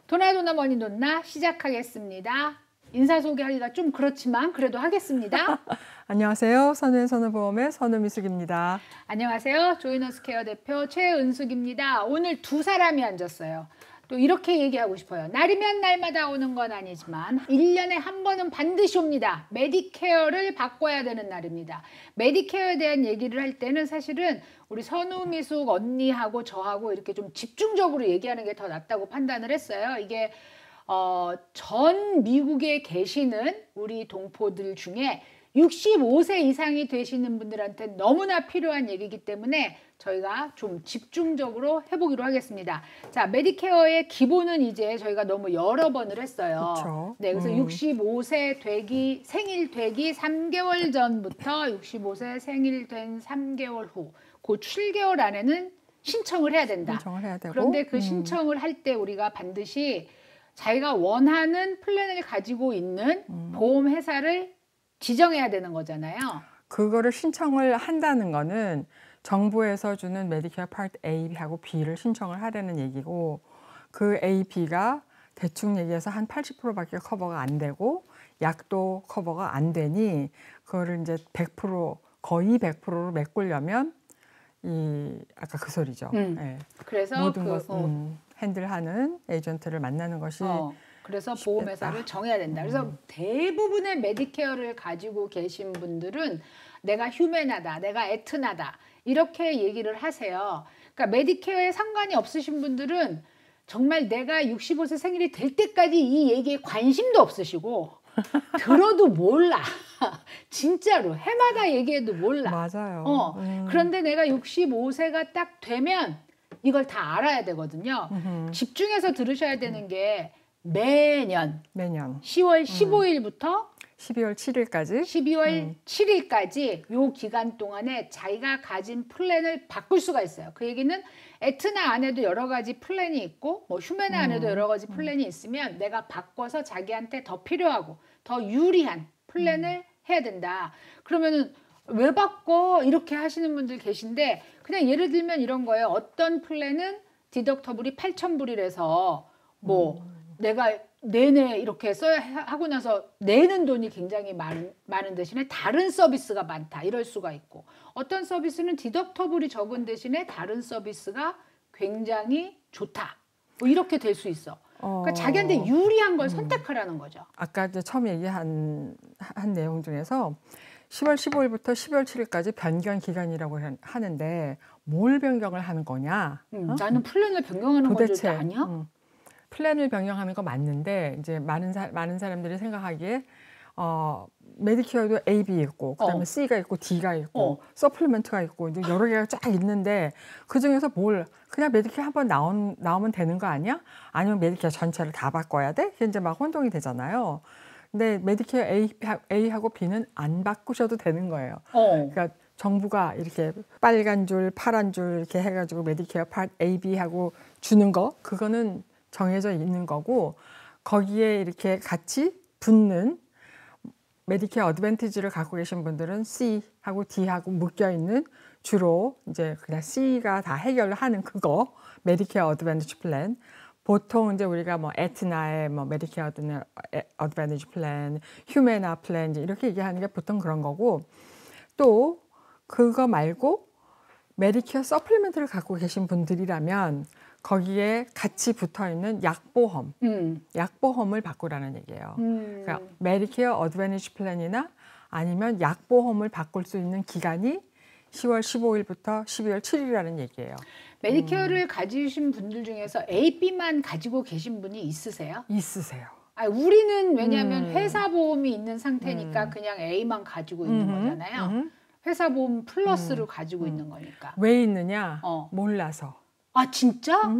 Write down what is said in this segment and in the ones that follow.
도나도나 머니돈나 시작하겠습니다. 인사 소개하기가 좀 그렇지만 그래도 하겠습니다. 안녕하세요. 선우의 선우보험의 선우미숙입니다. 안녕하세요. 조이너스케어 대표 최은숙입니다. 오늘 두 사람이 앉았어요. 또 이렇게 얘기하고 싶어요. 날이면 날마다 오는 건 아니지만 1년에 한 번은 반드시 옵니다. 메디케어를 바꿔야 되는 날입니다. 메디케어에 대한 얘기를 할 때는 사실은 우리 선우미숙 언니하고 저하고 이렇게 좀 집중적으로 얘기하는 게 더 낫다고 판단을 했어요. 이게 전 미국에 계시는 우리 동포들 중에 65세 이상이 되시는 분들한테 너무나 필요한 얘기이기 때문에 저희가 좀 집중적으로 해보기로 하겠습니다. 자, 메디케어의 기본은 이제 저희가 너무 여러 번을 했어요. 그쵸. 네, 그래서 65세 되기, 생일 되기 3개월 전부터 65세 생일 된 3개월 후, 그 7개월 안에는 신청을 해야 된다. 신청을 해야 되고. 그런데 그 신청을 할 때 우리가 반드시 자기가 원하는 플랜을 가지고 있는 보험회사를 지정해야 되는 거잖아요. 그거를 신청을 한다는 거는 정부에서 주는 메디케어 파트 A하고 B를 신청을 하려는 얘기고, 그 A, B가 대충 얘기해서 한 80%밖에 커버가 안 되고 약도 커버가 안 되니 그거를 이제 100% 거의 100%로 메꾸려면 이 아까 그 소리죠. 네. 그래서 모든 것을 핸들하는 에이전트를 만나는 것이 그래서 보험회사를 정해야 된다. 그래서 대부분의 메디케어를 가지고 계신 분들은 내가 휴메나다, 내가 에트나다 이렇게 얘기를 하세요. 그러니까 메디케어에 상관이 없으신 분들은 정말 내가 65세 생일이 될 때까지 이 얘기에 관심도 없으시고 들어도 몰라. 진짜로 해마다 얘기해도 몰라. 맞아요. 그런데 내가 65세가 딱 되면 이걸 다 알아야 되거든요. 집중해서 들으셔야 되는 게 매년 10월 15일부터 12월 7일까지 12월 7일까지 요 기간 동안에 자기가 가진 플랜을 바꿀 수가 있어요. 그 얘기는 에트나 안에도 여러 가지 플랜이 있고 뭐 휴메나 안에도 여러 가지 플랜이 있으면 내가 바꿔서 자기한테 더 필요하고 더 유리한 플랜을 해야 된다. 그러면은 왜 바꿔? 이렇게 하시는 분들 계신데 그냥 예를 들면 이런 거예요. 어떤 플랜은 디덕터블이 8,000불이라서 뭐 내가 내내 이렇게 써야 하고 나서 내는 돈이 굉장히 많은 대신에 다른 서비스가 많다. 이럴 수가 있고 어떤 서비스는 디덕터블이 적은 대신에 다른 서비스가 굉장히 좋다. 뭐 이렇게 될 수 있어. 그러니까 자기한테 유리한 걸 선택하라는 거죠. 아까 이제 처음 얘기한 내용 중에서 10월 15일부터 12월 7일까지 변경 기간이라고 하는데 뭘 변경을 하는 거냐? 나는 플랜을 변경하는 건 절대 아니야? 플랜을 변경하는 거 맞는데 이제 많은 사람들이 생각하기에 메디케어도 A, B 있고 그다음에 C가 있고 D가 있고 서플리먼트가 있고 이제 여러 개가 쫙 있는데 그 중에서 뭘 그냥 메디케어 한번 나오면 되는 거 아니야? 아니면 메디케어 전체를 다 바꿔야 돼? 그게 이제 막 혼동이 되잖아요. 근데 메디케어 A하고 B는 안 바꾸셔도 되는 거예요. 그러니까 정부가 이렇게 빨간 줄, 파란 줄 이렇게 해가지고 메디케어 파트 A, B하고 주는 거 그거는 정해져 있는 거고 거기에 이렇게 같이 붙는 메디케어 어드밴티지를 갖고 계신 분들은 C하고 D하고 묶여 있는 주로 이제 그냥 C가 다 해결을 하는 그거 메디케어 어드밴티지 플랜. 보통 이제 우리가 뭐 에트나의 뭐 메디케어 어드밴티지 플랜, 휴메나 플랜 이렇게 얘기하는 게 보통 그런 거고 또 그거 말고 메디케어 서플리먼트를 갖고 계신 분들이라면 거기에 같이 붙어 있는 약보험을 바꾸라는 얘기예요. 그러니까 메디케어 어드밴티지 플랜이나 아니면 약보험을 바꿀 수 있는 기간이 10월 15일부터 12월 7일이라는 얘기예요. 메디케어를 가지신 분들 중에서 A, B만 가지고 계신 분이 있으세요? 있으세요. 우리는 왜냐하면 회사 보험이 있는 상태니까 그냥 A만 가지고 있는 거잖아요. 회사 보험 플러스를 가지고 있는 거니까. 왜 있느냐? 몰라서. 아 진짜?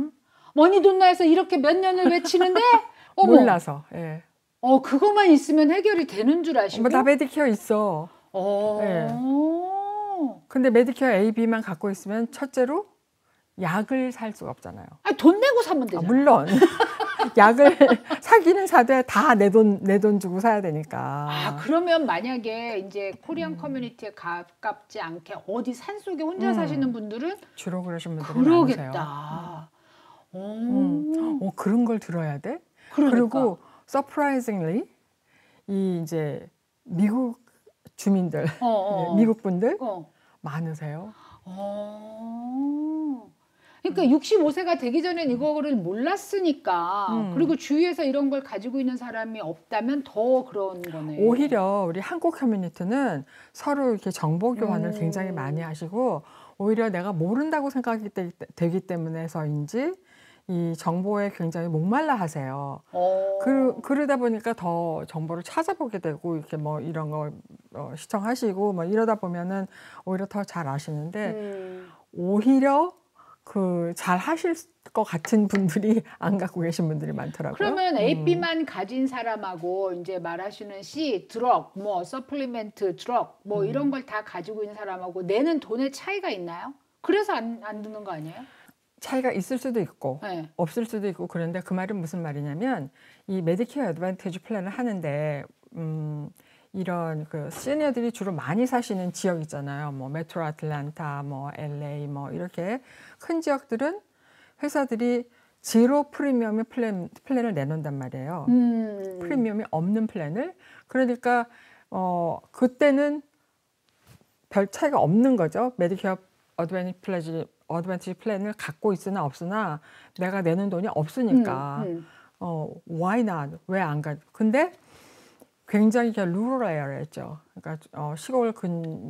머니돈나에서 이렇게 몇 년을 외치는데 몰라서. 예. 그것만 있으면 해결이 되는 줄 아시고? 나 메디케어 있어. 예. 근데 메디케어 A, B만 갖고 있으면 첫째로 약을 살 수가 없잖아요. 돈 내고 사면 되잖아. 물론 약을 사기는 사되 다 내 돈 주고 사야 되니까. 그러면 만약에 이제 코리안 커뮤니티에 가깝지 않게 어디 산속에 혼자 사시는 분들은 주로 그러신 분들이 그러겠다. 많으세요. 그런 걸 들어야 돼? 그러니까. 그리고 surprisingly 이 이제 미국 주민들, 미국 분들 많으세요. 그러니까 65세가 되기 전엔 이거를 몰랐으니까 그리고 주위에서 이런 걸 가지고 있는 사람이 없다면 더 그런 거네. 오히려 우리 한국 커뮤니티는 서로 이렇게 정보 교환을 굉장히 많이 하시고 오히려 내가 모른다고 생각이 되기 때문에서인지 이 정보에 굉장히 목말라 하세요. 그러다 보니까 더 정보를 찾아보게 되고 이렇게 뭐 이런 거 시청하시고 뭐 이러다 보면은 오히려 더 잘 아시는데 오히려 그 잘 하실 것 같은 분들이 안 갖고 계신 분들이 많더라고요. 그러면 AB만 가진 사람하고 이제 말하시는 C, 드럭, 뭐 서플리멘트, 드럭 뭐 이런 걸 다 가지고 있는 사람하고 내는 돈의 차이가 있나요? 그래서 안 드는 거 아니에요? 차이가 있을 수도 있고 네. 없을 수도 있고 그런데 그 말은 무슨 말이냐면 이 메디케어 어드밴티지 플랜을 하는데 이런 그 시니어들이 주로 많이 사시는 지역 있잖아요. 뭐 메트로 아틀란타, 뭐 LA, 뭐 이렇게 큰 지역들은 회사들이 제로 프리미엄의 플랜을 내놓는단 말이에요. 프리미엄이 없는 플랜을. 그러니까 그때는 별 차이가 없는 거죠. 메디케어 어드밴티지 플랜을 갖고 있으나 없으나 내가 내는 돈이 없으니까 why not? 왜 안 가? 근데 굉장히 루럴 에어였죠. 그러니까 시골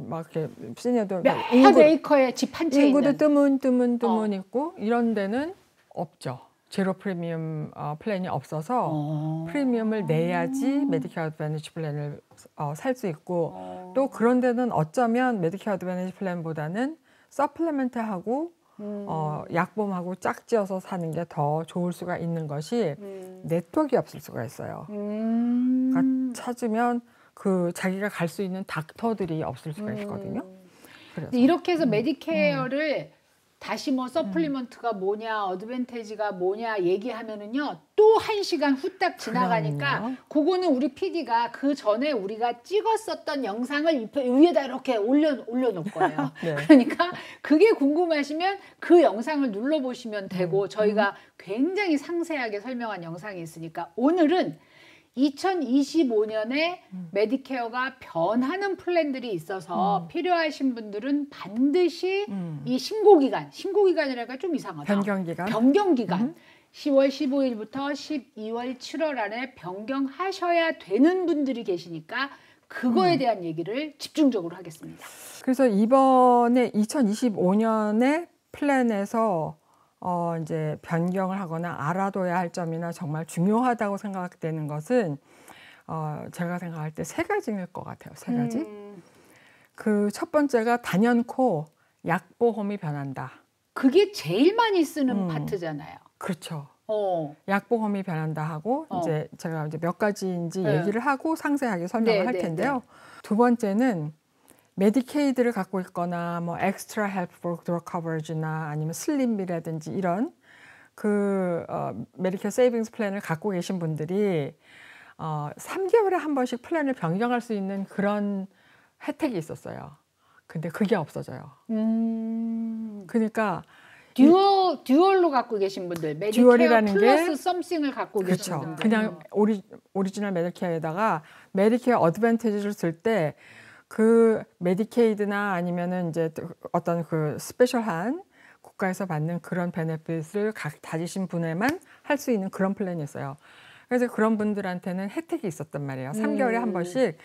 막 이렇게 시니어도 몇 에이커에 집 한 채 인구도 있는. 뜨문 있고 이런 데는 없죠. 제로 프리미엄 플랜이 없어서 프리미엄을 내야지 메디케어 어드밴티지 플랜을 살 수 있고 또 그런 데는 어쩌면 메디케어 어드밴티지 플랜보다는 서플리멘트하고 약보험하고 짝지어서 사는 게 더 좋을 수가 있는 것이 네트워크가 없을 수가 있어요. 그러니까 찾으면 그 자기가 갈 수 있는 닥터들이 없을 수가 있거든요. 그래서. 이렇게 해서 메디케어를 다시 뭐 서플리먼트가 뭐냐, 어드밴티지가 뭐냐 얘기하면은요 또 1시간 후딱 지나가니까 그럼요. 그거는 우리 PD가 그 전에 우리가 찍었었던 영상을 위에다 이렇게 올려놓을 거예요. 네. 그러니까 그게 궁금하시면 그 영상을 눌러보시면 되고 저희가 굉장히 상세하게 설명한 영상이 있으니까 오늘은 2025년에 메디케어가 변하는 플랜들이 있어서 필요하신 분들은 반드시 이 신고기간이라니까 좀 이상하다. 변경기간. 10월 15일부터 12월 7월 안에 변경하셔야 되는 분들이 계시니까 그거에 대한 얘기를 집중적으로 하겠습니다. 그래서 이번에 2025년에 플랜에서 이제 변경을 하거나 알아둬야 할 점이나 정말 중요하다고 생각되는 것은 제가 생각할 때 3가지일 것 같아요. 3가지. 그 첫 번째가 단연코 약보험이 변한다. 그게 제일 많이 쓰는 파트잖아요. 그렇죠. 약보험이 변한다 하고 이제 제가 이제 몇 가지인지 얘기를 하고 상세하게 설명을 할 텐데요. 두 번째는 메디케이드를 갖고 있거나 뭐 엑스트라 헬프 포 드럭 커버리지나 아니면 슬림비라든지 이런 그 메디케어 세이빙스 플랜을 갖고 계신 분들이 3개월에 한 번씩 플랜을 변경할 수 있는 그런 혜택이 있었어요. 근데 그게 없어져요. 그러니까 듀얼로 갖고 계신 분들, 메디케어 플러스 썸씽을 갖고 계신 그렇죠. 분들. 그냥 오리지널 메디케어에다가 메디케어 어드밴티지를 쓸 때 그 메디케이드나 아니면은 이제 어떤 그 스페셜한 국가에서 받는 그런 베네핏을 가지신 분에만 할 수 있는 그런 플랜이 있어요. 그래서 그런 분들한테는 혜택이 있었단 말이에요. 3개월에 한 번씩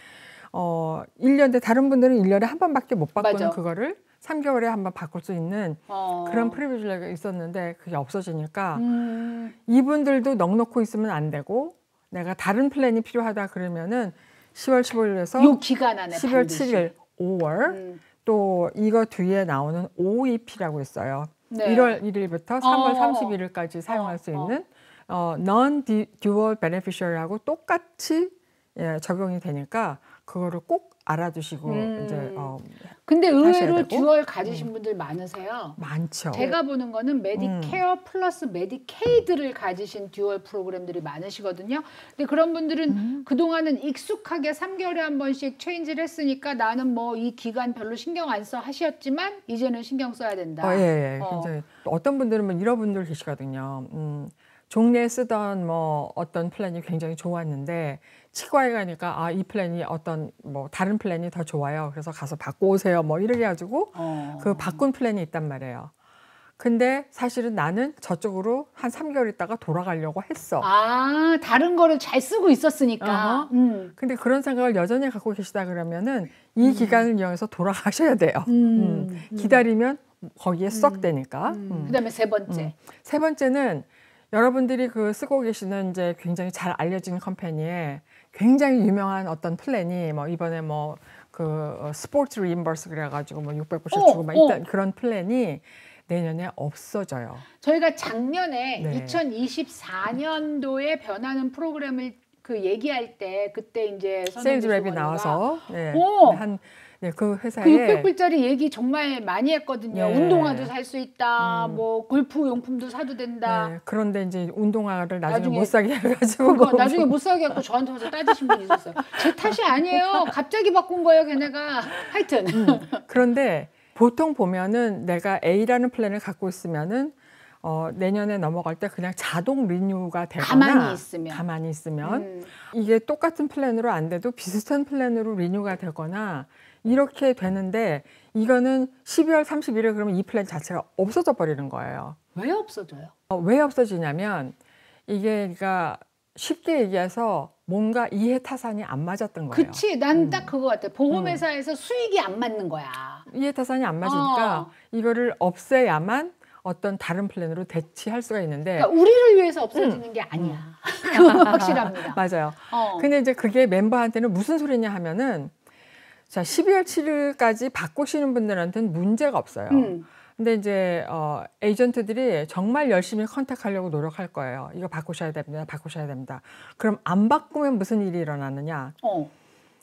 1년대 다른 분들은 1년에 한 번밖에 못 바꾸는 그거를 3개월에 한 번 바꿀 수 있는 그런 프리빌리지가 있었는데 그게 없어지니까 이분들도 넉넉히 있으면 안 되고 내가 다른 플랜이 필요하다 그러면은 10월 15일에서 요 기간 안에 10월 7일 5월 또 이거 뒤에 나오는 OEP라고 있어요. 1월 1일부터 3월 31일까지 사용할 수 있는 Non-Dual Beneficiary하고 똑같이 적용이 되니까 그거를 꼭 알아두시고 이제 근데 하셔야 의외로 되고. 듀얼 가지신 분들 많으세요. 많죠. 제가 보는 거는 메디케어 플러스 메디케이드를 가지신 듀얼 프로그램들이 많으시거든요. 근데 그런 분들은 그동안은 익숙하게 3개월에 한 번씩 체인지를 했으니까 나는 뭐 이 기간 별로 신경 안 써 하셨지만 이제는 신경 써야 된다. 예, 예. 굉장히 어떤 분들은 뭐 이런 분들 계시거든요. 종래에 쓰던 뭐 어떤 플랜이 굉장히 좋았는데 치과에 가니까 아, 이 플랜이 어떤 뭐 다른 플랜이 더 좋아요. 그래서 가서 바꿔 오세요. 뭐 이렇게 가지고 그 바꾼 플랜이 있단 말이에요. 근데 사실은 나는 저쪽으로 한 3개월 있다가 돌아가려고 했어. 아, 다른 거를 잘 쓰고 있었으니까. 근데 그런 생각을 여전히 갖고 계시다 그러면은 이 기간을 이용해서 돌아가셔야 돼요. 기다리면 거기에 썩 되니까. 그다음에 세 번째. 세 번째는 여러분들이 그 쓰고 계시는 이제 굉장히 잘 알려진 컴퍼니에 굉장히 유명한 어떤 플랜이 뭐 이번에 뭐 그 스포츠 리임버스 그래가지고 뭐 600불씩 주고 막 일단 그런 플랜이 내년에 없어져요. 저희가 작년에 네. 2024년도에 변하는 프로그램을 그 얘기할 때 그때 이제 세일즈 랩이 나와서 그 그 회사에 600불짜리 얘기 정말 많이 했거든요. 네. 운동화도 살 수 있다. 뭐 골프 용품도 사도 된다. 네, 그런데 이제 운동화를 나중에 나중에 못 사게 해가지고 그거 나중에 못 사게 해갖고 저한테 와서 따지신 분이 있었어요. 제 탓이 아니에요. 갑자기 바꾼 거예요, 걔네가. 하여튼. 그런데 보통 보면은 내가 A라는 플랜을 갖고 있으면은 내년에 넘어갈 때 그냥 자동 리뉴가 되거나 가만히 있으면 이게 똑같은 플랜으로 안 돼도 비슷한 플랜으로 리뉴가 되거나 이렇게 되는데 이거는 12월 31일 그러면 이 플랜 자체가 없어져 버리는 거예요. 왜 없어져요? 왜 없어지냐면 이게 그러니까 쉽게 얘기해서 뭔가 이해 타산이 안 맞았던 거예요. 그치, 난 딱 그거 같아. 보험회사에서 수익이 안 맞는 거야. 이해 타산이 안 맞으니까 이거를 없애야만 어떤 다른 플랜으로 대치할 수가 있는데 그러니까 우리를 위해서 없어지는 게 아니야. 그건 확실합니다. 맞아요. 근데 이제 그게 멤버한테는 무슨 소리냐 하면은 자 12월 7일까지 바꾸시는 분들한테는 문제가 없어요. 근데 이제 에이전트들이 정말 열심히 컨택하려고 노력할 거예요. 이거 바꾸셔야 됩니다. 바꾸셔야 됩니다. 그럼 안 바꾸면 무슨 일이 일어나느냐?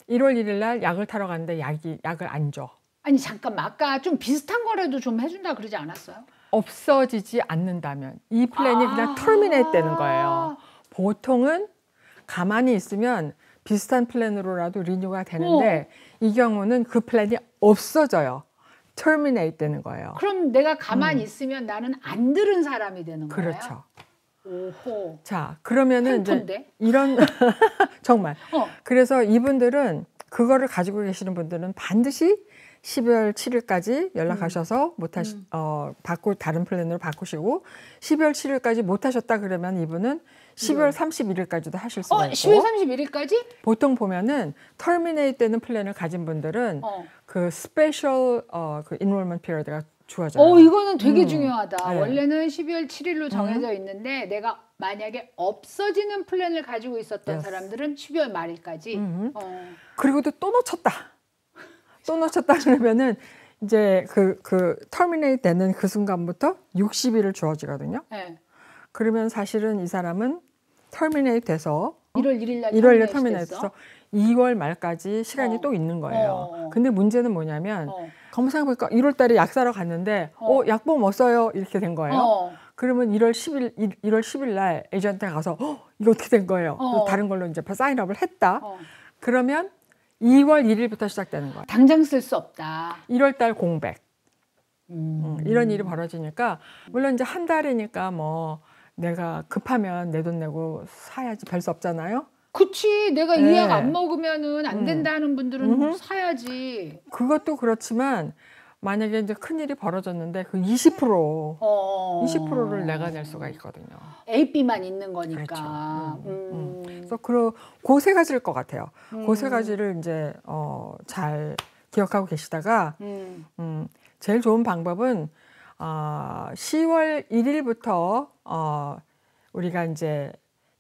1월 1일 날 약을 타러 갔는데 약을 안 줘. 아니 잠깐만, 아까 좀 비슷한 거라도 좀 해준다 그러지 않았어요? 없어지지 않는다면 이 플랜이 그냥 터미네이트 되는 거예요. 보통은 가만히 있으면 비슷한 플랜으로라도 리뉴가 되는데 이 경우는 그 플랜이 없어져져요. 터미네이트 되는 거예요. 그럼 내가 가만히 있으면 나는 안 들은 사람이 되는 거예요? 그렇죠. 오호. 자, 그러면은 팬톤데? 이제 이런 정말. 그래서 이분들은 그거를 가지고 계시는 분들은 반드시 12월 7일까지 연락하셔서 다른 플랜으로 바꾸시고 12월 7일까지 못 하셨다 그러면 이분은 12월 31일까지도 하실 수가 있고 12월 31일까지? 보통 보면은 터미네이트 되는 플랜을 가진 분들은 그 스페셜 그 인롤먼트 피리어드가 주어져요. 이거는 되게 중요하다. 네. 원래는 12월 7일로 정해져 있는데 내가 만약에 없어지는 플랜을 가지고 있었던 사람들은 12월 말일까지. 그리고 또 놓쳤다. 또 놓쳤다 그러면은 이제 그 터미네이트 되는 그 순간부터 60일을 주어지거든요. 네. 그러면 사실은 이 사람은 터미네이트 돼서 1월 1일 날 1월 1일 터미네이트 돼서 2월 말까지 시간이 또 있는 거예요. 근데 문제는 뭐냐면 검사해보니까 1월 달에 약 사러 갔는데 약봉 못 써요 이렇게 된 거예요. 그러면 1월 10일 날 에이전트에 가서 이거 어떻게 된 거예요? 다른 걸로 이제 사인업을 했다. 그러면 2월 1일부터 시작되는 거예요. 당장 쓸 수 없다. 1월 달 공백. 이런 일이 벌어지니까 물론 이제 한 달이니까 뭐 내가 급하면 내 돈 내고 사야지 별 수 없잖아요. 그치, 내가 이 약 안 먹으면은 안 된다 하는 분들은 사야지. 그것도 그렇지만 만약에 이제 큰일이 벌어졌는데 그 20%를 내가 낼 수가 있거든요. AB만 있는 거니까. 그렇죠. 그래서 그 세 가지일 것 같아요. 그 세 가지를 이제 잘 기억하고 계시다가 제일 좋은 방법은 10월 1일부터 우리가 이제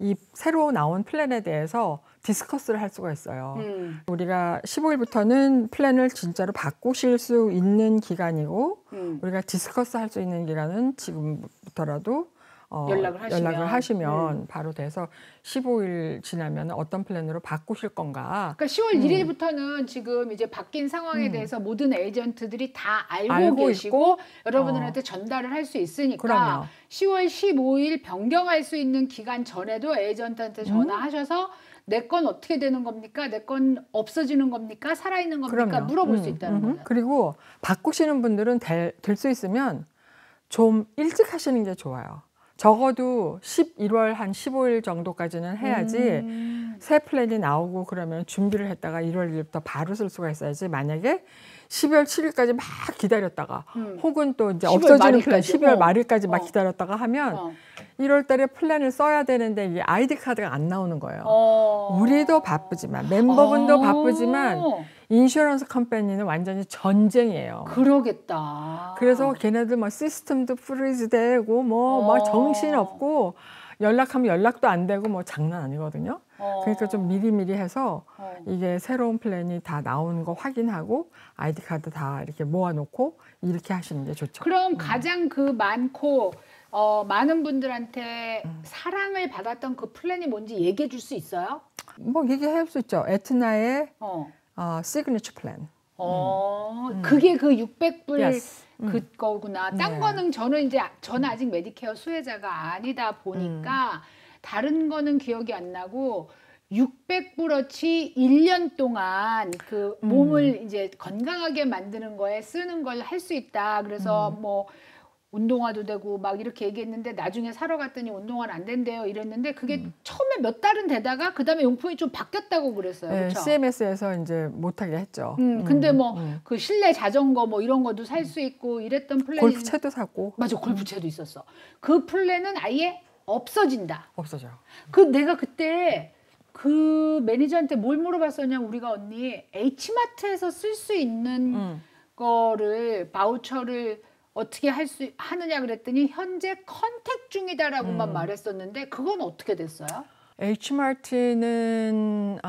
이 새로 나온 플랜에 대해서 디스커스를 할 수가 있어요. 우리가 15일부터는 플랜을 진짜로 바꾸실 수 있는 기간이고 우리가 디스커스 할 수 있는 기간은 지금부터라도 연락을 하시면 바로 돼서 15일 지나면 어떤 플랜으로 바꾸실 건가. 그러니까 10월 1일부터는 지금 이제 바뀐 상황에 대해서 모든 에이전트들이 다 알고 계시고 여러분들한테 전달을 할 수 있으니까 그럼요. 10월 15일 변경할 수 있는 기간 전에도 에이전트한테 전화하셔서 내 건 어떻게 되는 겁니까? 내 건 없어지는 겁니까? 살아있는 겁니까? 그럼요. 물어볼 수 있다는 거예요. 그리고 바꾸시는 분들은 될 수 있으면 좀 일찍 하시는 게 좋아요. 적어도 11월 한 15일 정도까지는 해야지 새 플랜이 나오고 그러면 준비를 했다가 1월 1일부터 바로 쓸 수가 있어야지. 만약에 12월 7일까지 막 기다렸다가 혹은 또 이제 12월 없어지는 플랜 말일까지. 12월 말일까지 막 기다렸다가 하면 1월 달에 플랜을 써야 되는데 이 아이디 카드가 안 나오는 거예요. 우리도 바쁘지만 멤버분도 바쁘지만 인슈런스 컴퍼니는 완전히 전쟁이에요. 그러겠다. 그래서 걔네들 뭐 시스템도 프리즈 되고 뭐 정신 없고 연락하면 연락도 안 되고 뭐 장난 아니거든요. 그러니까 좀 미리미리 해서 이게 새로운 플랜이 다 나오는 거 확인하고 아이디 카드 다 이렇게 모아놓고 이렇게 하시는 게 좋죠. 그럼 가장 그 많고 많은 분들한테 사랑을 받았던 그 플랜이 뭔지 얘기해 줄 수 있어요? 뭐 얘기할 수 있죠. 에트나의 시그니처 플랜. 그게 그 600불 Yes. 그거구나. 딴 네. 거는 저는 아직 메디케어 수혜자가 아니다 보니까 다른 거는 기억이 안 나고 600불어치 1년 동안 그 몸을 이제 건강하게 만드는 거에 쓰는 걸 할 수 있다. 그래서 뭐 운동화도 되고 막 이렇게 얘기했는데 나중에 사러 갔더니 운동화는 안 된대요 이랬는데 그게 처음에 몇 달은 되다가 그다음에 용품이 좀 바뀌었다고 그랬어요. 네, 그렇죠? CMS에서 이제 못하게 했죠. 근데 뭐 그 실내 자전거 뭐 이런 것도 살 수 있고 이랬던 플랜이 골프채도 사고 맞아, 골프채도 있었어. 그 플랜은 아예 없어진다. 없어져. 그 내가 그때 그 매니저한테 뭘 물어봤었냐면 우리가 언니 H마트에서 쓸 수 있는 거를 바우처를 어떻게 하느냐 그랬더니 현재 컨택 중이다라고만 말했었는데 그건 어떻게 됐어요? H마트는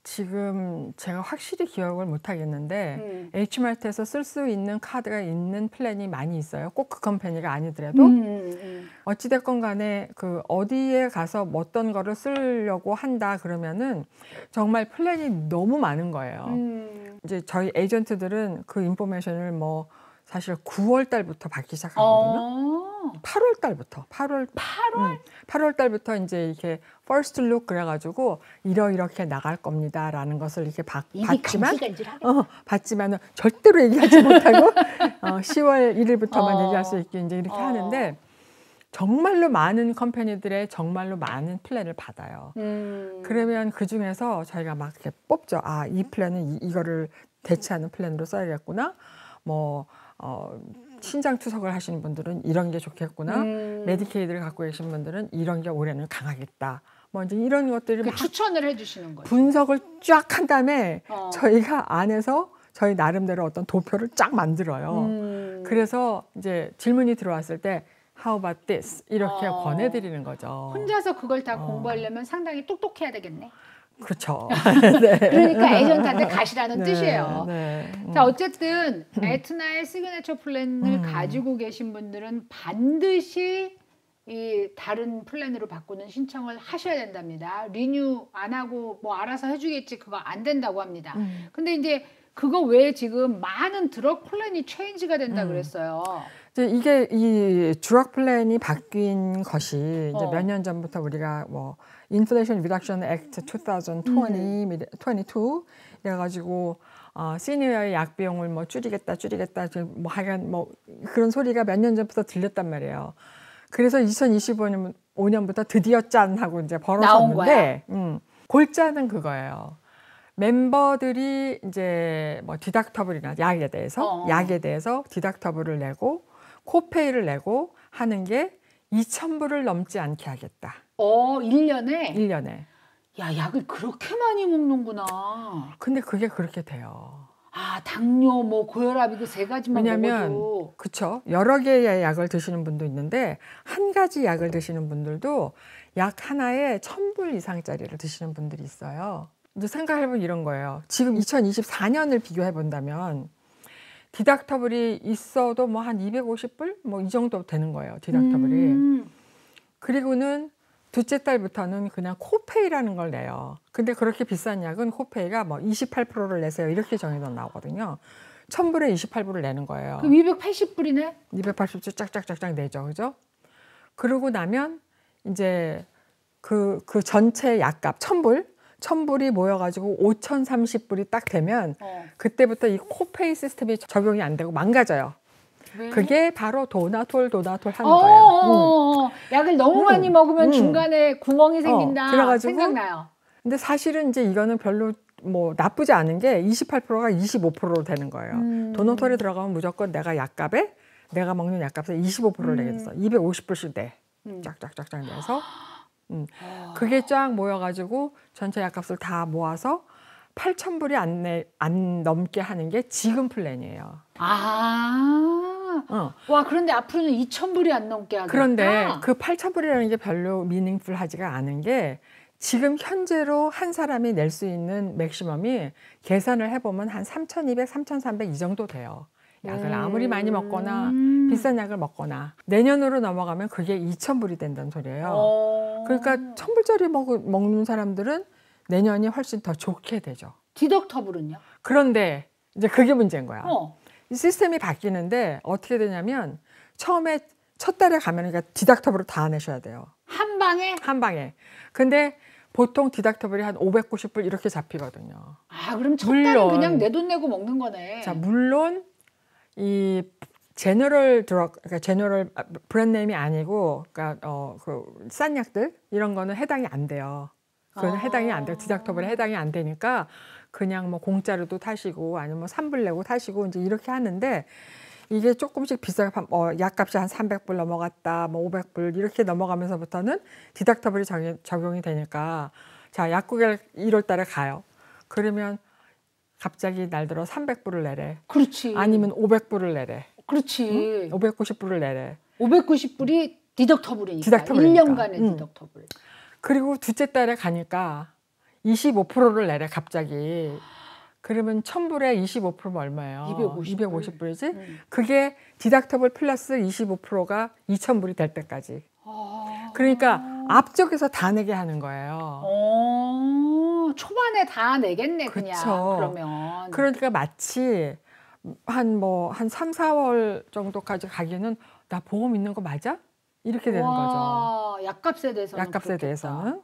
지금 제가 확실히 기억을 못 하겠는데 H마트에서 쓸 수 있는 카드가 있는 플랜이 많이 있어요. 꼭 그 컴퍼니가 아니더라도 어찌됐건 간에 그 어디에 가서 어떤 거를 쓰려고 한다 그러면은 정말 플랜이 너무 많은 거예요. 이제 저희 에이전트들은 그 인포메이션을 뭐 사실 9월 달부터 받기 시작하거든요. 8월 달부터 8월 달부터 이제 이렇게 first look 그래가지고 이렇게 나갈 겁니다라는 것을 이렇게 받지만은 절대로 얘기하지 못하고 10월 1일부터만 얘기할 수 있게 이제 이렇게 하는데 정말로 많은 컴퍼니들의 정말로 많은 플랜을 받아요. 그러면 그 중에서 저희가 막 이렇게 뽑죠. 아, 이 플랜은 이거를 대체하는 플랜으로 써야겠구나. 뭐 신장 투석을 하시는 분들은 이런 게 좋겠구나. 메디케이드를 갖고 계신 분들은 이런 게 올해는 강하겠다. 뭐 이제 이런 것들을 막 추천을 해주시는 거예요. 분석을 쫙 한 다음에 저희가 안에서 저희 나름대로 어떤 도표를 쫙 만들어요. 그래서 이제 질문이 들어왔을 때 How about this? 이렇게 권해드리는 거죠. 혼자서 그걸 다 공부하려면 상당히 똑똑해야 되겠네. 그렇죠. 네. 그러니까 에이전트한테 가시라는 뜻이에요. 네. 자, 어쨌든 에트나의 시그니처 플랜을 가지고 계신 분들은 반드시 이 다른 플랜으로 바꾸는 신청을 하셔야 된답니다. 리뉴 안 하고 뭐 알아서 해주겠지 그거 안 된다고 합니다. 근데 이제 그거 외에 지금 많은 드럭 플랜이 체인지가 된다 그랬어요. 이제 이게 이 드럭 플랜이 바뀐 것이 이제 몇 년 전부터 우리가 뭐 인플레이션 리덕션 액트 2022 이래가지고 시니어의 약 비용을 뭐 줄이겠다 뭐 하여간 뭐 그런 소리가 몇 년 전부터 들렸단 말이에요. 그래서 2025년부터 드디어 짠 하고 이제 벌어졌는데 골자는 그거예요. 멤버들이 이제 뭐 디덕터블이나 약에 대해서 디덕터블을 내고 코페이를 내고 하는 게 2,000불을 넘지 않게 하겠다. 1년에? 1년에. 야, 약을 그렇게 많이 먹는구나. 근데 그게 그렇게 돼요. 아, 당뇨, 뭐 고혈압 이거 세 가지만 왜냐면 먹어도. 그쵸. 여러 개의 약을 드시는 분도 있는데 한 가지 약을 드시는 분들도 약 하나에 1,000불 이상짜리를 드시는 분들이 있어요. 이제 생각해보면 이런 거예요. 지금 2024년을 비교해 본다면 디덕터블이 있어도 뭐 한 250불 뭐 이 정도 되는 거예요. 디덕터블이. 그리고는 둘째 달부터는 그냥 코페이라는 걸 내요. 근데 그렇게 비싼 약은 코페이가 뭐 28%를 내세요. 이렇게 정해서 나오거든요. 1000불에 28불을 내는 거예요. 그럼 280불이네? 280불 짝짝짝짝 내죠. 그죠? 그러고 나면 이제 그 전체 약값 1000불이 모여가지고 5030불이 딱 되면 그때부터 이 코페이 시스템이 적용이 안 되고 망가져요. 왜? 그게 바로 도나톨 하는 거예요. 약을 너무 많이 먹으면 중간에 구멍이 생긴다. 그래가지고 생각나요. 근데 사실은 이제 이거는 별로 뭐 나쁘지 않은 게 28%가 25%로 되는 거예요. 도너톨에 들어가면 무조건 내가 약값에 내가 먹는 약값에 25%를 내게 돼서 250불씩 내. 쫙쫙쫙쫙 내서 그게 쫙 모여가지고 전체 약값을 다 모아서 8,000불이 안 넘게 하는 게 지금 플랜이에요. 와, 그런데 앞으로는 2,000불이 안 넘게 하겠다. 그런데 그 8,000불이라는 게 별로 미닝풀하지가 않은 게 지금 현재로 한 사람이 낼 수 있는 맥시멈이 계산을 해보면 한 3,200, 3,300 이 정도 돼요. 약을 아무리 많이 먹거나 비싼 약을 먹거나 내년으로 넘어가면 그게 2,000불이 된다는 소리예요. 그러니까 1,000불짜리 먹는 사람들은 내년이 훨씬 더 좋게 되죠. 디덕터블은요? 그런데 이제 그게 문제인 거야. 이 시스템이 바뀌는데 어떻게 되냐면 처음에 첫 달에 가면 그러니까 디덕터블을 다 내셔야 돼요. 한 방에? 한 방에. 근데 보통 디덕터블이 한 590불 이렇게 잡히거든요. 그럼 첫 달은 그냥 내 돈 내고 먹는 거네. 자, 물론 이 제너럴 드럭, 그러니까 제너럴 브랜드 네임이 아니고, 그러니까 그 싼 약들 이런 거는 해당이 안 돼요. 그건 해당이 안 돼요. 디덕터블에 해당이 안 되니까 그냥 뭐 공짜로도 타시고 아니면 뭐 3불 내고 타시고 이제 이렇게 하는데 이게 조금씩 비싸게 약값이 한 300불 넘어갔다, 뭐 500불 이렇게 넘어가면서부터는 디덕터블이 적용이 되니까 자, 약국에 1월 달에 가요. 그러면 갑자기 날 들어 300불을 내래. 그렇지. 아니면 500불을 내래. 그렇지. 590불을 내래. 590불이 디덕터블이니까. 디덕터블이니까. 1년간의 디덕터블. 그리고 둘째 달에 가니까 25%를 내래 갑자기. 그러면 1,000불에 25%면 얼마예요? 250불이지? 그게 디덕터블 플러스 25%가 2,000불이 될 때까지. 그러니까 앞쪽에서 다 내게 하는 거예요. 초반에 다 내겠네. 그쵸. 그냥 그러면. 그러니까 마치 한 3, 4월 정도까지 가기에는 나 보험 있는 거 맞아? 이렇게 되는 거죠. 약값에 대해서는. 약값에 대해서는.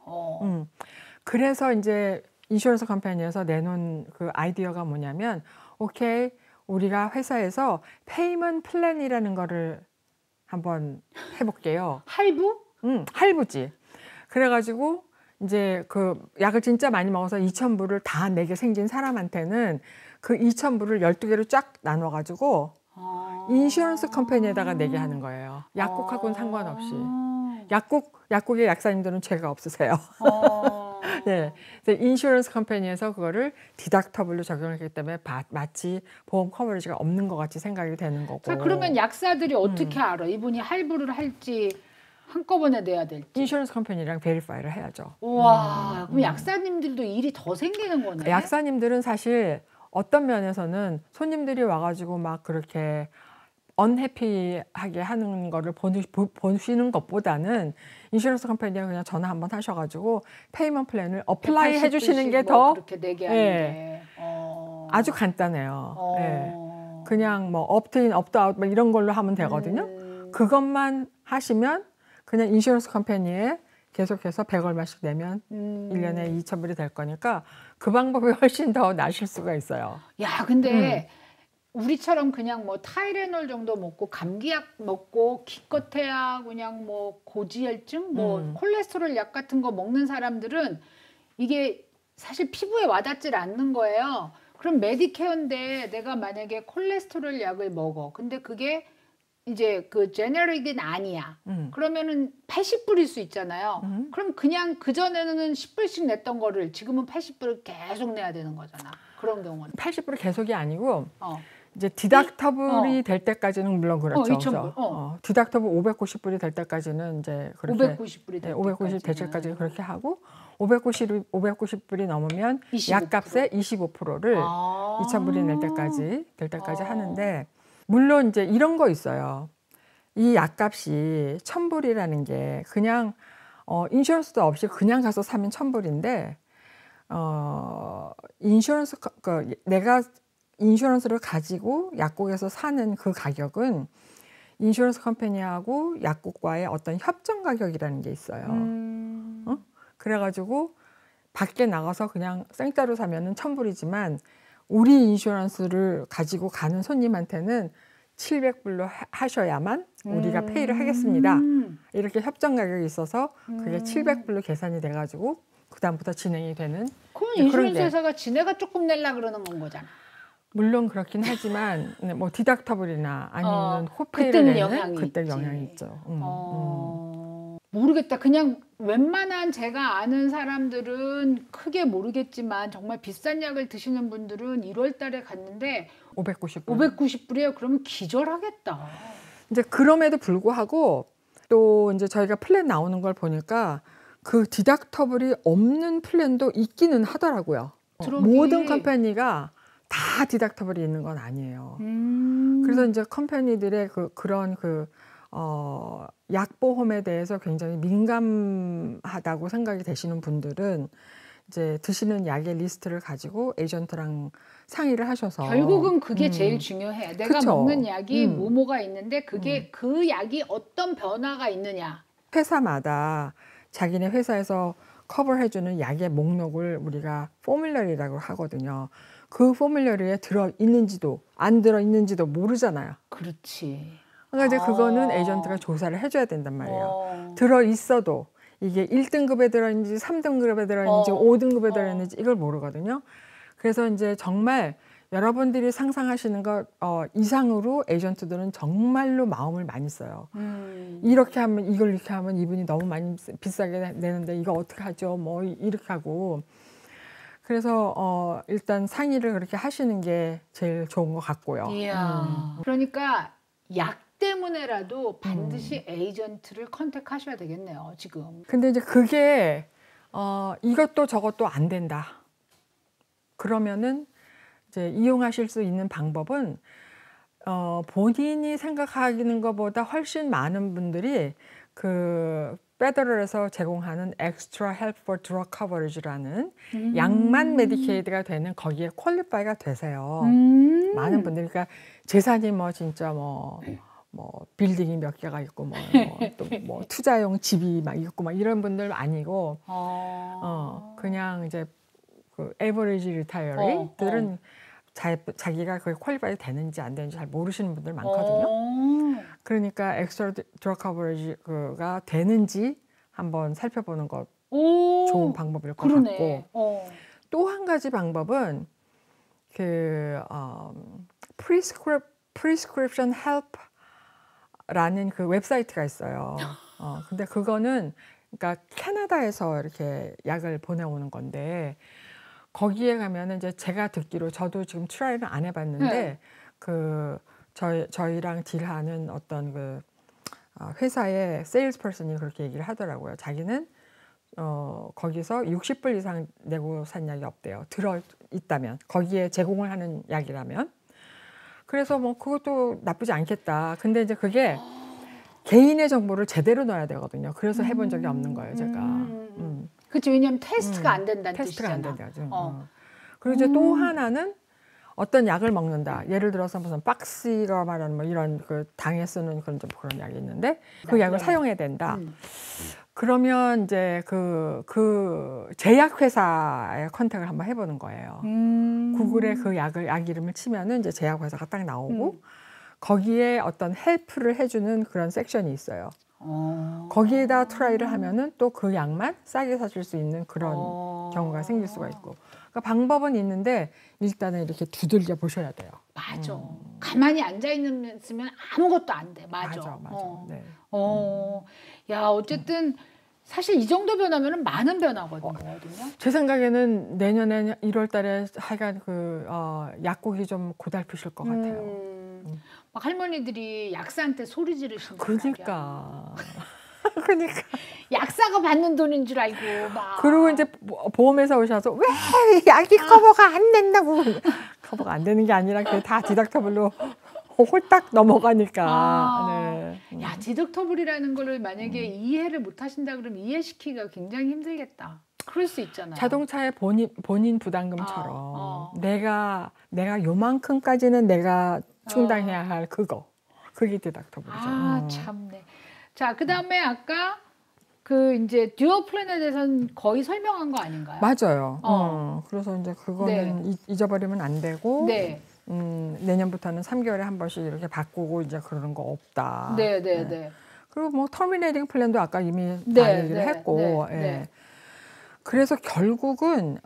그래서 이제 인슈런스 컴퍼니에서 내놓은 그 아이디어가 뭐냐면 오케이, 우리가 회사에서 페이먼트 플랜이라는 거를 한번 해볼게요. 할부? 할부지. 그래가지고 이제 그 약을 진짜 많이 먹어서 2,000불을 다 내게 생긴 사람한테는 그 2,000불을 12개로 쫙 나눠가지고 인슈런스 컴퍼니에다가 내게 하는 거예요. 약국하고는 상관없이. 약국의 약사님들은 죄가 없으세요. 네, 인슈런스 컴퍼니에서 그거를 디덕터블로 적용했기 때문에 마치 보험 커버리지가 없는 것 같이 생각이 되는 거고. 자, 그러면 약사들이 어떻게 알아? 이분이 할부를 할지 한꺼번에 내야 될지. 인슈런스 컴퍼니랑 베리파이를 해야죠. 와, 그럼 약사님들도 일이 더 생기는 거네. 약사님들은 사실 어떤 면에서는 손님들이 와가지고 막 그렇게 언해피하게 하는 거를 보시는 것보다는 인슈런스 컴퍼니에 그냥 전화 한번 하셔가지고 페이먼트 플랜을 어플라이 해주시는 게 더 그렇게 내게 하는데 아주 간단해요. 그냥 뭐 업트인, 업트아웃 뭐 이런 걸로 하면 되거든요. 그것만 하시면 그냥 인슈런스 컴퍼니에 계속해서 100 얼마씩 내면 1년에 2,000불이 될 거니까 그 방법이 훨씬 더 나실 수가 있어요. 야, 근데 우리처럼 그냥 뭐 타이레놀 정도 먹고 감기약 먹고 기껏해야 그냥 뭐 고지혈증, 뭐 콜레스테롤 약 같은 거 먹는 사람들은 이게 사실 피부에 와닿질 않는 거예요. 그럼 메디케어인데 내가 만약에 콜레스테롤 약을 먹어. 근데 그게 이제 그 제네릭은 아니야. 그러면은 80불일 수 있잖아요. 그럼 그냥 그전에는 10불씩 냈던 거를 지금은 80불을 계속 내야 되는 거잖아. 그런 경우는. 80불 계속이 아니고 이제 디덕터블이 될 때까지는 물론 그렇죠. 2,000불. 디덕터블 590불이 될 때까지는 이제 그렇게 590불이 될 590 될 때까지 그렇게 하고 590불이 넘으면 25%. 약값의 25%를 2,000불이 될 때까지 하는데 물론 이제 이런 거 있어요. 이 약값이 1,000불이라는 게 그냥 인슈런스도 없이 그냥 가서 사면 1,000불인데 내가 인슈런스를 가지고 약국에서 사는 그 가격은 인슈런스 컴퍼니하고 약국과의 어떤 협정 가격이라는 게 있어요. 그래가지고 밖에 나가서 그냥 생짜로 사면은 1,000불이지만 우리 인슈런스를 가지고 가는 손님한테는 700불로 하셔야만 우리가 페이를 하겠습니다. 이렇게 협정 가격이 있어서 그게 700불로 계산이 돼가지고 그다음부터 진행이 되는. 그럼 인슈런스 회사가 지네가 조금 내려 그러는 건 거잖아. 물론 그렇긴 하지만 뭐 디덕터블이나 아니면 코페이를 내는 그때 영향이 있죠. 모르겠다. 그냥 웬만한 제가 아는 사람들은 크게 모르겠지만 정말 비싼 약을 드시는 분들은 1월 달에 갔는데 590불이에요. 그러면 기절하겠다. 이제 그럼에도 불구하고 또 이제 저희가 플랜 나오는 걸 보니까 그 디덕터블이 없는 플랜도 있기는 하더라고요. 모든 컴퍼니가 다 디덕터블이 있는 건 아니에요. 그래서 이제 컴퍼니들의 그런 약보험에 대해서 굉장히 민감하다고 생각이 되시는 분들은 이제 드시는 약의 리스트를 가지고 에이전트랑 상의를 하셔서 결국은 그게 제일 중요해. 내가 그쵸? 먹는 약이 뭐뭐가 있는데 그게 그 약이 어떤 변화가 있느냐. 회사마다 자기네 회사에서 커버해주는 약의 목록을 우리가 포뮬러리라고 하거든요. 그 포뮬러리에 들어있는지도 안 들어있는지도 모르잖아요. 그렇지. 그러니까 이제 그거는 에이전트가 조사를 해줘야 된단 말이에요. 들어있어도 이게 1등급에 들어있는지 3등급에 들어있는지 5등급에 들어있는지 이걸 모르거든요. 그래서 이제 정말 여러분들이 상상하시는 것 이상으로 에이전트들은 정말로 마음을 많이 써요. 이렇게 하면 이걸 이렇게 하면 이분이 너무 많이 비싸게 내는데 이거 어떻게 하죠? 뭐 이렇게 하고. 그래서 일단 상의를 그렇게 하시는 게 제일 좋은 것 같고요. 그러니까 약 때문에라도 반드시 에이전트를 컨택하셔야 되겠네요. 지금. 근데 이제 그게 이것도 저것도 안 된다. 그러면은 이제 이용하실 수 있는 방법은 본인이 생각하는 것보다 훨씬 많은 분들이 그 페더럴에서 제공하는 Extra Help for Drug Coverage라는 약만 메디케이드가 되는 거기에 퀄리파이가 되세요. 많은 분들이. 그러니까 재산이 뭐 진짜 뭐 빌딩이 몇 개가 있고 또 뭐 투자용 집이 막 있고 막 이런 분들 아니고 그냥 이제 그 에버리지 리타이어리들은 자기가 그게 퀄리파이 되는지 안 되는지 잘 모르시는 분들 많거든요. 그러니까 엑스트라 드러그 커버리지가 되는지 한번 살펴보는 것 좋은 방법일 것 같고 또 한 가지 방법은 그 Prescription Help라는 그 웹사이트가 있어요. 근데 그거는 그러니까 캐나다에서 이렇게 약을 보내오는 건데 거기에 가면은 이제 제가 듣기로 저도 지금 트라이는 안 해봤는데 저희랑 딜하는 어떤 그 회사의 세일스퍼슨이 그렇게 얘기를 하더라고요. 자기는 거기서 60불 이상 내고 산 약이 없대요. 들어있다면 거기에 제공을 하는 약이라면. 그래서 뭐 그것도 나쁘지 않겠다. 근데 이제 그게 개인의 정보를 제대로 넣어야 되거든요. 그래서 해본 적이 없는 거예요, 제가. 그렇지. 왜냐하면 테스트가 안 된다는 테스트가 뜻이잖아. 안 된다죠. 그리고 이제 또 하나는 어떤 약을 먹는다. 예를 들어서 무슨 박시러마라는 뭐 이런 그 당에 쓰는 그런 약이 있는데 그 약을 사용해야 된다. 그러면 이제 그 제약회사에 컨택을 한번 해보는 거예요. 구글에 그 약 이름을 치면은 이제 제약회사가 딱 나오고 거기에 어떤 헬프를 해주는 그런 섹션이 있어요. 거기에다 트라이를 하면은 또 그 약만 싸게 사실 수 있는 그런 경우가 생길 수가 있고. 그러니까 방법은 있는데 일단은 이렇게 두들겨 보셔야 돼요. 맞아. 가만히 앉아 있으면 아무것도 안 돼. 맞아. 맞아. 네. 야, 어쨌든 사실 이 정도 변하면 많은 변화거든요. 제 생각에는 내년에 1월 달에 하여간 약국이 좀 고달프실 것 같아요. 막 할머니들이 약사한테 소리 지르신단 그러니까. 그러니까. 약사가 받는 돈인 줄 알고 막. 그리고 이제 보험회사 오셔서 왜 약이 커버가 안 된다고. 커버가 안 되는 게 아니라 그게 다 디덕터블로 홀딱 넘어가니까. 네. 야, 디덕터블이라는 거를 만약에 이해를 못 하신다 그러면 이해시키기가 굉장히 힘들겠다. 그럴 수 있잖아요. 자동차의 본인 부담금처럼 내가 요만큼까지는 내가 충당해야 할 그게 디덕터블이죠. 참네. 자, 그다음에 아까 그 이제 듀얼 플랜에 대해서는 거의 설명한 거 아닌가요? 맞아요. 그래서 이제 그거는 잊어버리면 안 되고 네. 내년부터는 3개월에 한 번씩 이렇게 바꾸고 이제 그러는 거 없다. 네. 그리고 뭐 터미네이팅 플랜도 아까 이미 다 얘기를 했고. 그래서 결국은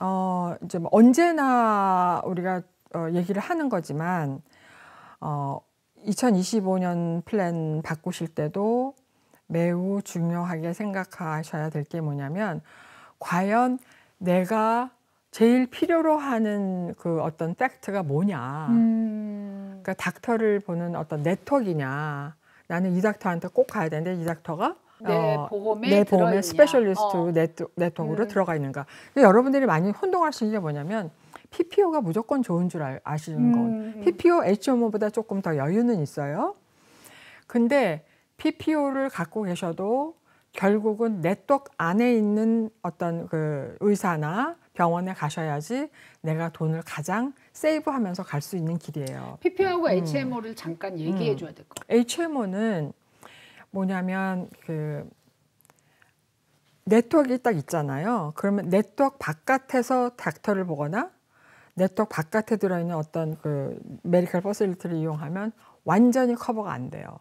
이제 뭐 언제나 우리가 얘기를 하는 거지만 2025년 플랜 바꾸실 때도 매우 중요하게 생각하셔야 될 게 뭐냐면 과연 내가 제일 필요로 하는 그 어떤 팩트가 뭐냐. 그러니까 닥터를 보는 어떤 네트워크이냐. 나는 이 닥터한테 꼭 가야 되는데 이 닥터가 내 보험에 스페셜리스트 네트워크로 들어가 있는가. 여러분들이 많이 혼동하시는 게 뭐냐면 PPO가 무조건 좋은 줄 아시는 건 PPO, HMO보다 조금 더 여유는 있어요. 근데 PPO를 갖고 계셔도 결국은 네트워크 안에 있는 어떤 그 의사나 병원에 가셔야지 내가 돈을 가장 세이브하면서 갈 수 있는 길이에요. PPO하고 HMO를 잠깐 얘기해 줘야 될 것 같아요. HMO는 뭐냐면 그 네트워크가 딱 있잖아요. 그러면 네트워크 바깥에서 닥터를 보거나 네트워크 바깥에 들어있는 어떤 그 메디컬 퍼실리티를 이용하면 완전히 커버가 안 돼요.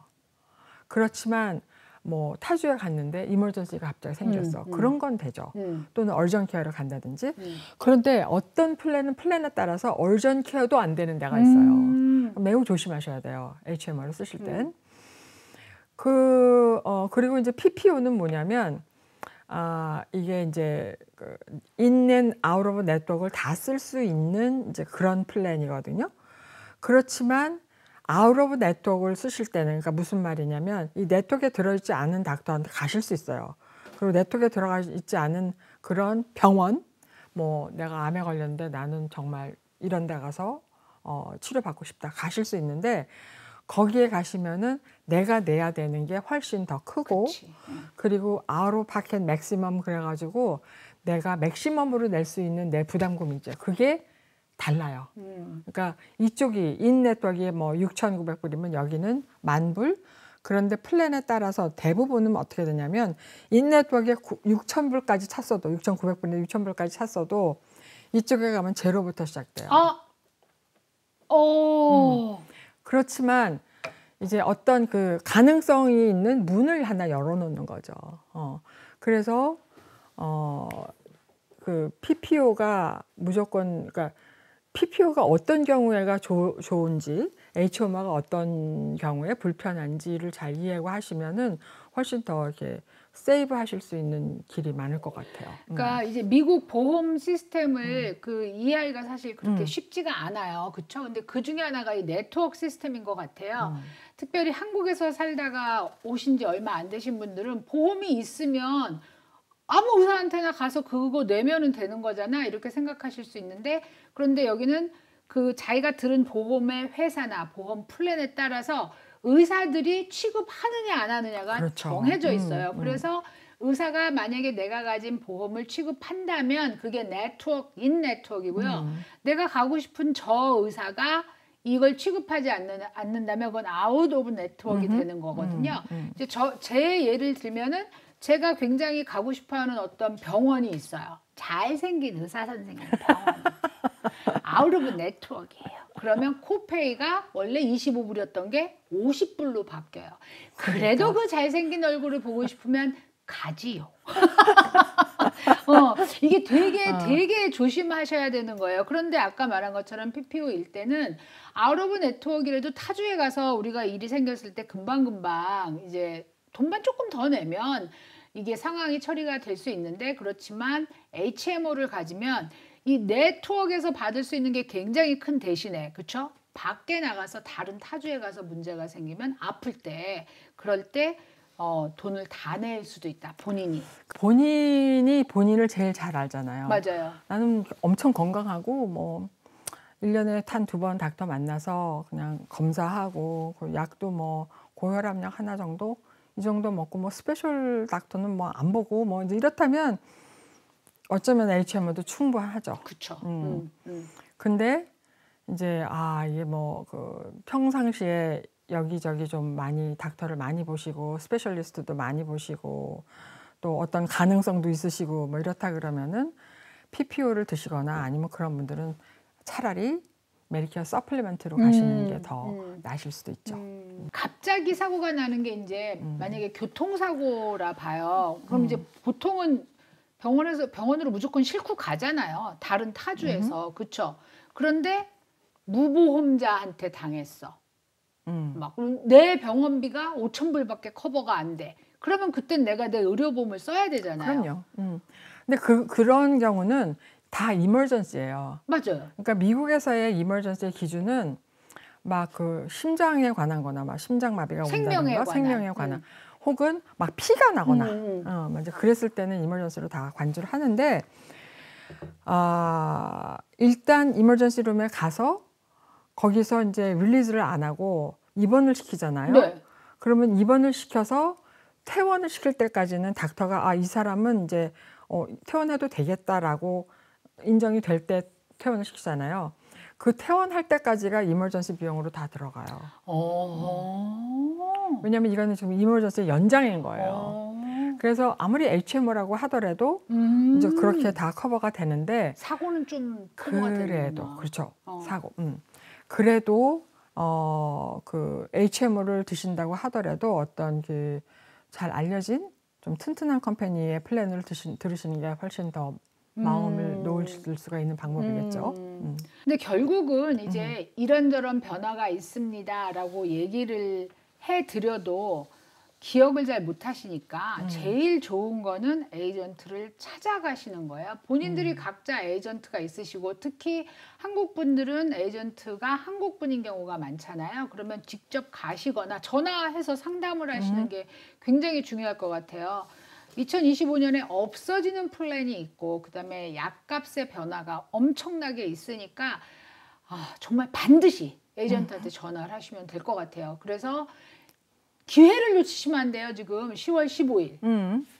그렇지만 뭐 타주에 갔는데 이머전시가 갑자기 생겼어. 그런 건 되죠. 또는 얼전 케어를 간다든지. 그런데 어떤 플랜에 따라서 얼전 케어도 안 되는 데가 있어요. 매우 조심하셔야 돼요. HMO를 쓰실 땐. 그리고 이제 PPO는 뭐냐면 이게 이제 그 in and out of 네트워크를 다 쓸 수 있는 이제 그런 플랜이거든요. 그렇지만 out of 네트워크를 쓰실 때는 그러니까 무슨 말이냐면 이 네트워크에 들어있지 않은 닥터한테 가실 수 있어요. 그리고 네트워크에 들어가 있지 않은 그런 병원, 뭐 내가 암에 걸렸는데 나는 정말 이런 데 가서 치료받고 싶다 가실 수 있는데 거기에 가시면은 내가 내야 되는 게 훨씬 더 크고 그리고 out of pocket maximum 그래가지고 내가 맥시멈으로 낼 수 있는 내 부담금이 있죠. 그게 달라요. 그러니까 이쪽이 인 네트워크에 뭐 6,900불이면 여기는 10,000불. 그런데 플랜에 따라서 대부분은 어떻게 되냐면 인 네트워크에 6,000불까지 찼어도 6,900불인데 6,000불까지 찼어도 이쪽에 가면 제로부터 시작돼요. 그렇지만 이제 어떤 그 가능성이 있는 문을 하나 열어놓는 거죠. 그래서 그 PPO가 무조건 그러니까 PPO가 어떤 경우에가 좋은지, HMO가 어떤 경우에 불편한지를 잘 이해하고 하시면은 훨씬 더 이렇게 세이브 하실 수 있는 길이 많을 것 같아요. 그러니까 이제 미국 보험 시스템을 그 이해하기가 사실 그렇게 쉽지가 않아요. 그렇죠? 근데 그 중에 하나가 이 네트워크 시스템인 것 같아요. 특별히 한국에서 살다가 오신 지 얼마 안 되신 분들은 보험이 있으면 아무 의사한테나 가서 그거 내면은 되는 거잖아 이렇게 생각하실 수 있는데 그런데 여기는 그 자기가 들은 보험의 회사나 보험 플랜에 따라서 의사들이 취급하느냐 안 하느냐가 그렇죠. 정해져 있어요. 그래서 의사가 만약에 내가 가진 보험을 취급한다면 그게 인 네트워크이고요. 내가 가고 싶은 저 의사가 이걸 취급하지 않는다면 그건 아웃 오브 네트워크가 되는 거거든요. 이제 제 예를 들면은 제가 굉장히 가고 싶어하는 어떤 병원이 있어요. 잘생긴 의사 선생님 병원. 아웃 오브 네트워크예요. 그러면 코페이가 원래 25불이었던 게 50불로 바뀌어요. 그래도 그 잘생긴 얼굴을 보고 싶으면 가지요. 이게 되게 조심하셔야 되는 거예요. 그런데 아까 말한 것처럼 PPO일 때는 아웃 오브 네트워크라도 타주에 가서 우리가 일이 생겼을 때 금방금방 이제 돈만 조금 더 내면 이게 상황이 처리가 될 수 있는데 그렇지만 HMO를 가지면 이 네트워크에서 받을 수 있는 게 굉장히 큰 대신에 그쵸? 밖에 나가서 다른 타주에 가서 문제가 생기면 아플 때 그럴 때 돈을 다 낼 수도 있다. 본인이 본인을 제일 잘 알잖아요. 맞아요. 나는 엄청 건강하고 뭐 1년에 한 2번 닥터 만나서 그냥 검사하고 그 약도 뭐 고혈압약 하나 정도 이 정도 먹고 뭐 스페셜 닥터는 뭐 안 보고 뭐 이제 이렇다면 어쩌면 HMO도 충분하죠. 그쵸. 근데 이제 이게 뭐 그 평상시에 여기저기 좀 많이 닥터를 많이 보시고 스페셜리스트도 많이 보시고 또 어떤 가능성도 있으시고 뭐 이렇다 그러면은 PPO를 드시거나 아니면 그런 분들은 차라리 메디케어 서플리먼트로 가시는 게 더 나으실 수도 있죠. 갑자기 사고가 나는 게 이제 만약에 교통사고라 봐요. 그럼 이제 보통은 병원으로 무조건 싣고 가잖아요. 다른 타주에서. 그쵸? 그런데 무보험자한테 당했어. 막 내 병원비가 5,000불밖에 커버가 안 돼. 그러면 그땐 내가 내 의료보험을 써야 되잖아요. 그럼요. 근데 그런 경우는 다 이머전시예요. 맞아요. 그러니까 미국에서의 이머전시의 기준은 막 그 심장에 관한 거나 막 심장마비가 온다든가 생명에 관한 혹은 막 피가 나거나 맞아. 그랬을 때는 이머전시로 다 관주를 하는데 일단 이머전시 룸에 가서 거기서 이제 릴리즈를 안 하고 입원을 시키잖아요. 네. 그러면 입원을 시켜서 퇴원을 시킬 때까지는 닥터가 이 사람은 이제 퇴원해도 되겠다라고 인정이 될 때 퇴원을 시키잖아요. 그 퇴원할 때까지가 이머전시 비용으로 다 들어가요. 왜냐하면 이거는 지금 이머전시 연장인 거예요. 그래서 아무리 HMO라고 하더라도 이제 그렇게 다 커버가 되는데 사고는 좀 커버가 그래도 그렇죠. 사고. 그래도 그 HMO를 드신다고 하더라도 어떤 그 잘 알려진 좀 튼튼한 컴퍼니의 플랜을 들으시는 게 훨씬 더 마음을 놓으실 수가 있는 방법이겠죠. 근데 결국은 이제 이런저런 변화가 있습니다라고 얘기를 해드려도 기억을 잘 못하시니까 제일 좋은 거는 에이전트를 찾아가시는 거예요. 본인들이 각자 에이전트가 있으시고 특히 한국 분들은 에이전트가 한국 분인 경우가 많잖아요. 그러면 직접 가시거나 전화해서 상담을 하시는 게 굉장히 중요할 것 같아요. 2025년에 없어지는 플랜이 있고 그다음에 약값의 변화가 엄청나게 있으니까 정말 반드시 에이전트한테 전화를 하시면 될 것 같아요. 그래서 기회를 놓치시면 안 돼요. 지금 10월 15일,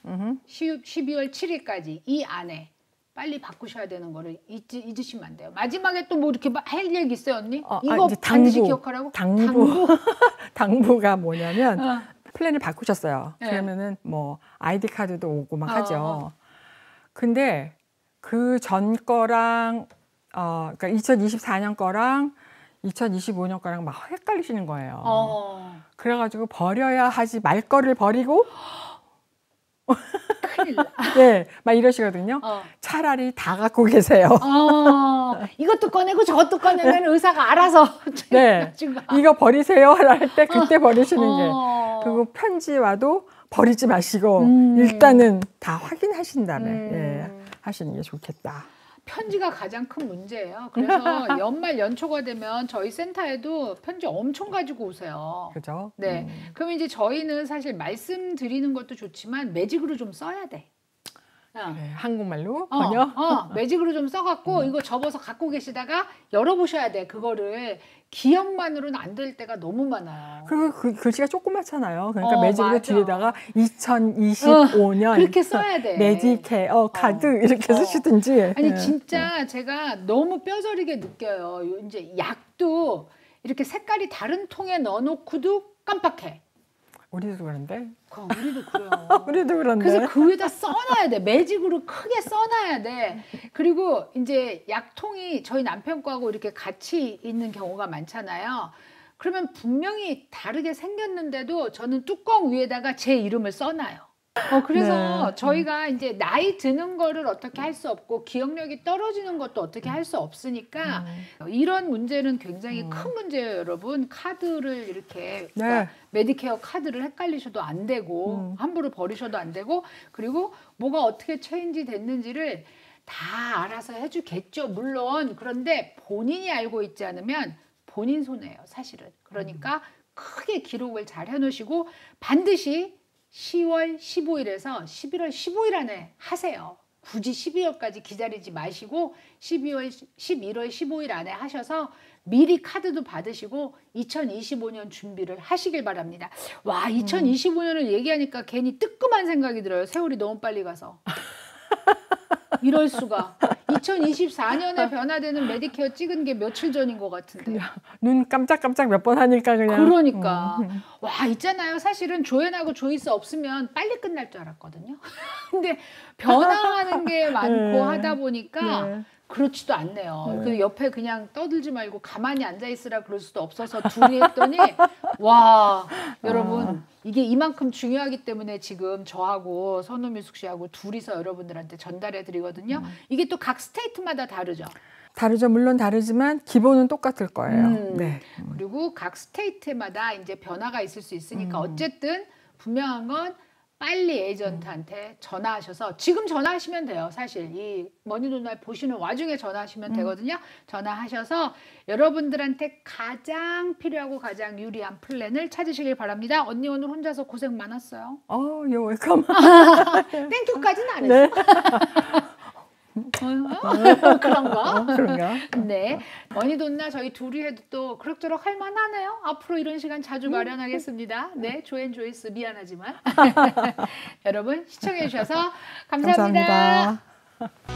12월 7일까지 이 안에 빨리 바꾸셔야 되는 거를 잊으시면 안 돼요. 마지막에 또 뭐 이렇게 할 얘기 있어요, 언니? 이거 이제 반드시 기억하라고? 당부가 뭐냐면 플랜을 바꾸셨어요. 네. 그러면은 뭐 아이디 카드도 오고 막 하죠. 근데 그 전 거랑 그러니까 2024년 거랑 2025년 거랑 막 헷갈리시는 거예요. 그래가지고 버려야 하지 말 거를 버리고 큰일 나. 네, 막 이러시거든요. 차라리 다 갖고 계세요. 이것도 꺼내고 저것도 꺼내면 의사가 알아서 네, 이거 버리세요 할 때 그때 버리시는 게. 그리고 편지 와도 버리지 마시고 일단은 다 확인하신 다음에 하시는 게 좋겠다. 편지가 가장 큰 문제예요. 그래서 연말 연초가 되면 저희 센터에도 편지 엄청 가지고 오세요. 그죠? 네. 그럼 이제 저희는 사실 말씀드리는 것도 좋지만 매직으로 좀 써야 돼. 네, 한국말로 번역? 매직으로 좀 써갖고 이거 접어서 갖고 계시다가 열어보셔야 돼. 그거를 기억만으로는 안 될 때가 너무 많아요. 그리고 그 글씨가 조그맣잖아요. 그러니까 매직으로 뒤에다가 2025년 그렇게 써야 돼. 메디케어 카드 이렇게 쓰시든지. 아니 진짜 제가 너무 뼈저리게 느껴요. 이제 약도 이렇게 색깔이 다른 통에 넣어놓고도 깜빡해. 우리도 그런데. 우리도 그래요. 우리도 그런데. 그래서 그 위에다 써놔야 돼. 매직으로 크게 써놔야 돼. 그리고 이제 약통이 저희 남편 거하고 이렇게 같이 있는 경우가 많잖아요. 그러면 분명히 다르게 생겼는데도 저는 뚜껑 위에다가 제 이름을 써놔요. 그래서 네. 저희가 이제 나이 드는 거를 어떻게 할 수 없고 기억력이 떨어지는 것도 어떻게 할 수 없으니까 이런 문제는 굉장히 큰 문제예요, 여러분. 카드를 이렇게 그러니까 네. 메디케어 카드를 헷갈리셔도 안 되고 함부로 버리셔도 안 되고 그리고 뭐가 어떻게 체인지 됐는지를 다 알아서 해주겠죠, 물론. 그런데 본인이 알고 있지 않으면 본인 손해예요, 사실은. 그러니까 크게 기록을 잘 해놓으시고 반드시 10월 15일에서 11월 15일 안에 하세요. 굳이 12월까지 기다리지 마시고 11월 15일 안에 하셔서 미리 카드도 받으시고 2025년 준비를 하시길 바랍니다. 와, 2025년을 얘기하니까 괜히 뜨끔한 생각이 들어요. 세월이 너무 빨리 가서. 이럴 수가. 2024년에 변화되는 메디케어 찍은 게 며칠 전인 것 같은데. 눈 깜짝깜짝 몇 번 하니까 그냥. 그러니까. 와, 있잖아요. 사실은 조앤하고 조이스 없으면 빨리 끝날 줄 알았거든요. 근데 변화하는 게 많고 네. 하다 보니까 네. 그렇지도 않네요. 네. 그 옆에 그냥 떠들지 말고 가만히 앉아 있으라 그럴 수도 없어서 둘이 했더니 와, 여러분 이게 이만큼 중요하기 때문에 지금 저하고 선우미숙 씨하고 둘이서 여러분들한테 전달해 드리거든요. 이게 또 각 스테이트마다 다르죠. 다르죠. 물론 다르지만 기본은 똑같을 거예요. 네. 그리고 각 스테이트마다 이제 변화가 있을 수 있으니까 어쨌든 분명한 건 빨리 에이전트한테 전화하셔서 지금 전화하시면 돼요. 사실 이 머니돈날 보시는 와중에 전화하시면 되거든요. 전화하셔서 여러분들한테 가장 필요하고 가장 유리한 플랜을 찾으시길 바랍니다. 언니 오늘 혼자서 고생 많았어요. you're welcome. 땡큐까지는 안 했어. 네. 그런가? 그런가? 네. 머니돈날 저희 둘이 해도 또 그럭저럭 할 만하네요. 앞으로 이런 시간 자주 마련하겠습니다. 네. 조앤 조이스 미안하지만. 여러분 시청해 주셔서 감사합니다. 감사합니다.